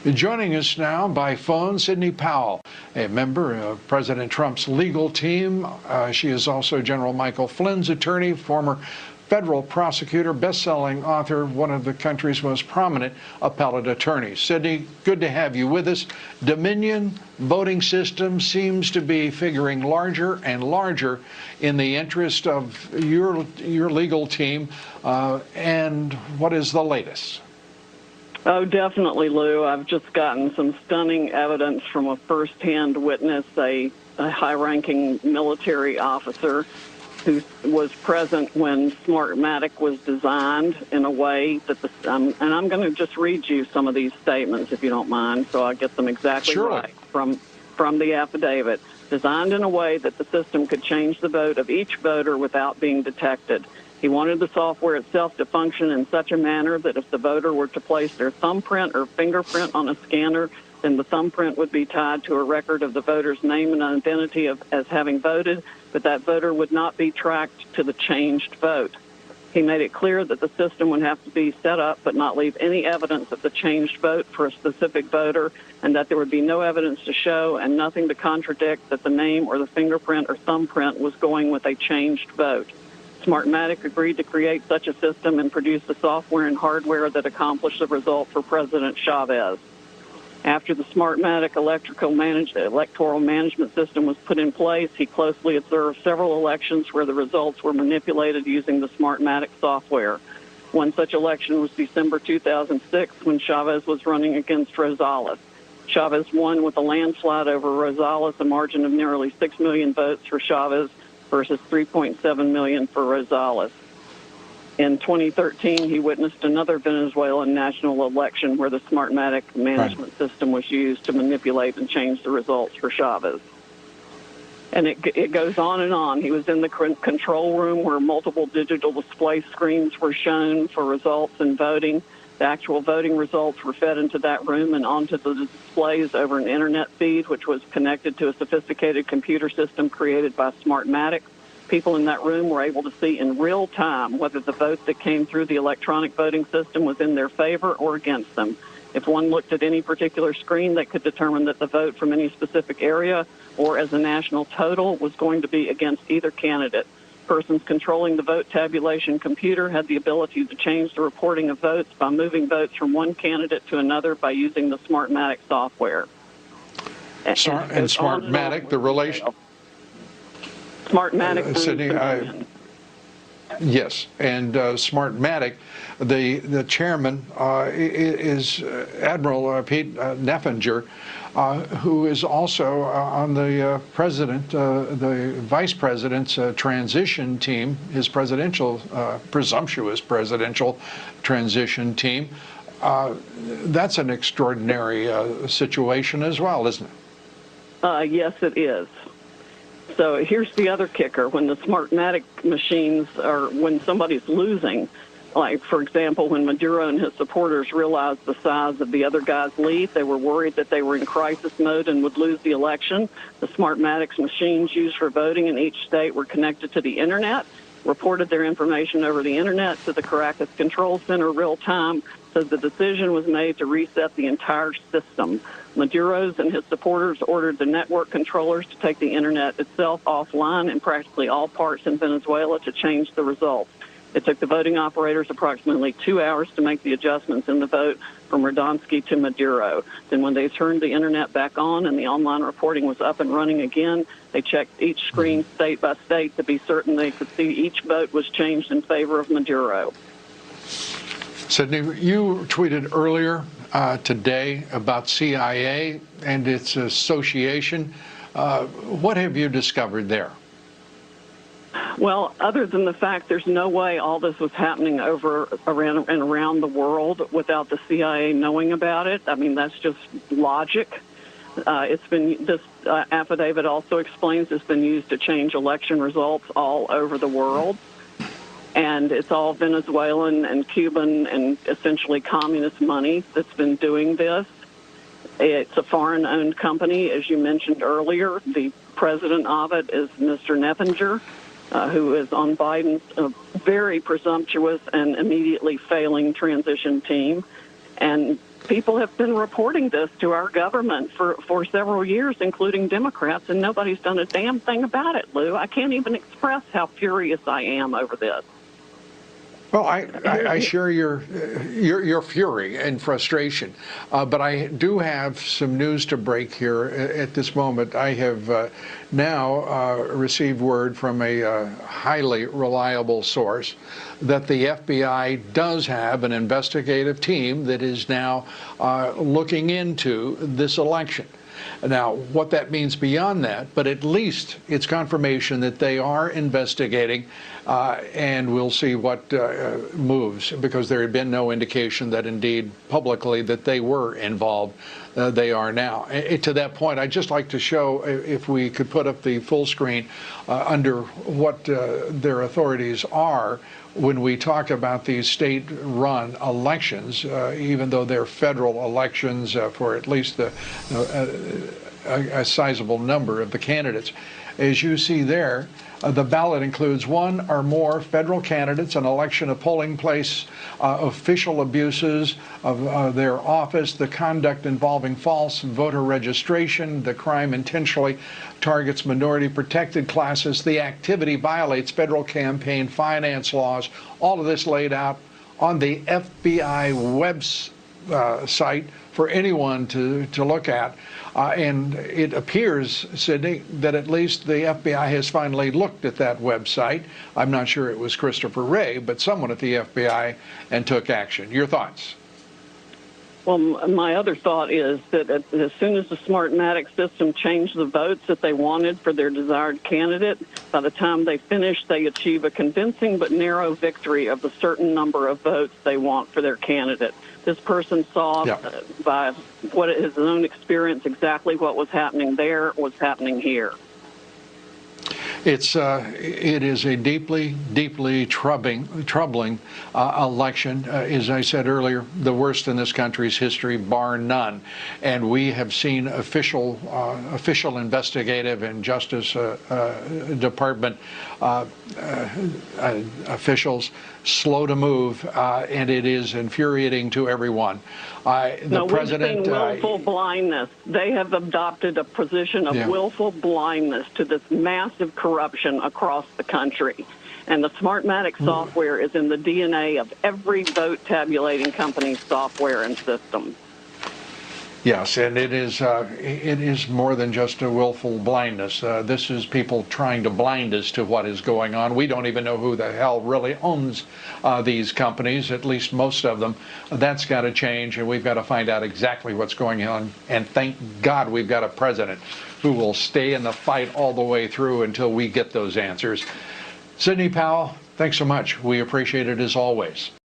Joining us now by phone, Sidney Powell, a member of President Trump's legal team. She is also General Michael Flynn's attorney, former federal prosecutor, best-selling author, one of the country's most prominent appellate attorneys. Sidney, good to have you with us. Dominion voting system seems to be figuring larger and larger in the interest of your legal team. And what is the latest? Oh, definitely, Lou. I've just gotten some stunning evidence from a first-hand witness, a high-ranking military officer who was present when Smartmatic was designed in a way that and I'm going to just read you some of these statements, if you don't mind, so I get them exactly right from the affidavit. Designed in a way that the system could change the vote of each voter without being detected. He wanted the software itself to function in such a manner that if the voter were to place their thumbprint or fingerprint on a scanner, then the thumbprint would be tied to a record of the voter's name and identity as having voted, but that voter would not be tracked to the changed vote. He made it clear that the system would have to be set up but not leave any evidence of the changed vote for a specific voter, and that there would be no evidence to show and nothing to contradict that the name or the fingerprint or thumbprint was going with a changed vote. Smartmatic agreed to create such a system and produce the software and hardware that accomplished the result for President Chavez. After the Smartmatic electoral management system was put in place, he closely observed several elections where the results were manipulated using the Smartmatic software. One such election was December 2006 when Chavez was running against Rosales. Chavez won with a landslide over Rosales, a margin of nearly 6 million votes for Chavez versus 3.7 million for Rosales. In 2013, he witnessed another Venezuelan national election where the Smartmatic management system was used to manipulate and change the results for Chavez. And it goes on and on. He was in the control room where multiple digital display screens were shown for results and voting. The actual voting results were fed into that room and onto the displays over an internet feed, which was connected to a sophisticated computer system created by Smartmatic. People in that room were able to see in real time whether the vote that came through the electronic voting system was in their favor or against them. If one looked at any particular screen, they could determine that the vote from any specific area or as a national total was going to be against either candidate. Persons controlling the vote tabulation computer had the ability to change the reporting of votes by moving votes from one candidate to another by using the Smartmatic software. And Smartmatic, the relation... Smartmatic. Sidney, yes, and Smartmatic, the chairman is Admiral Pete Neffenger, who is also on the the vice president's transition team, his presumptuous presidential transition team. That's an extraordinary situation as well, isn't it? Yes, it is. So here's the other kicker. When the Smartmatic machines when somebody's losing, like, for example, when Maduro and his supporters realized the size of the other guy's lead, they were worried that they were in crisis mode and would lose the election. The Smartmatic machines used for voting in each state were connected to the Internet, reported their information over the Internet to the Caracas Control Center real time, so the decision was made to reset the entire system. Maduro's and his supporters ordered the network controllers to take the Internet itself offline in practically all parts in Venezuela to change the results. It took the voting operators approximately 2 hours to make the adjustments in the vote from Radonsky to Maduro. Then when they turned the Internet back on and the online reporting was up and running again, they checked each screen state by state to be certain they could see each vote was changed in favor of Maduro. Sidney, you tweeted earlier today about CIA and its association. What have you discovered there? Well, other than the fact there's no way all this was happening around the world without the CIA knowing about it. I mean, that's just logic. This affidavit also explains it's been used to change election results all over the world. And it's all Venezuelan and Cuban and essentially communist money that's been doing this. It's a foreign-owned company, as you mentioned earlier. The president of it is Mr. Neffenger, who is on Biden's very presumptuous and immediately failing transition team. And people have been reporting this to our government for several years, including Democrats, and nobody's done a damn thing about it, Lou. I can't even express how furious I am over this. Well, I share your fury and frustration, but I do have some news to break here at this moment. I have now received word from a highly reliable source that the FBI does have an investigative team that is now looking into this election. Now, what that means beyond that, but at least it's confirmation that they are investigating, and we'll see what moves, because there had been no indication that indeed publicly that they were involved. They are now. To that point, I'd just like to show, if we could put up the full screen, under what their authorities are when we talk about these state-run elections, even though they're federal elections for at least a sizable number of the candidates. As you see there, the ballot includes one or more federal candidates, an election, a polling place, official abuses of their office, the conduct involving false voter registration, the crime intentionally targets minority protected classes, the activity violates federal campaign finance laws. All of this laid out on the FBI website for anyone to look at. And it appears, Sydney, that at least the FBI has finally looked at that website. I'm not sure it was Christopher Wray, but someone at the FBI, and took action. Your thoughts? Well, my other thought is that as soon as the Smartmatic system changed the votes that they wanted for their desired candidate, by the time they finish, they achieve a convincing but narrow victory of the certain number of votes they want for their candidate. This person saw by his own experience exactly what was happening there was happening here. It is a deeply troubling election. As I said earlier, the worst in this country's history, bar none. And we have seen official investigative and Justice Department officials slow to move, and it is infuriating to everyone. No, we've seen willful blindness. They have adopted a position of willful blindness to this massive corruption across the country. And the Smartmatic software is in the DNA of every vote tabulating company's software and system. Yes, and it is more than just a willful blindness. This is people trying to blind us to what is going on. We don't even know who the hell really owns these companies, at least most of them. That's got to change, and we've got to find out exactly what's going on. And thank God we've got a president who will stay in the fight all the way through until we get those answers. Sidney Powell, thanks so much. We appreciate it as always.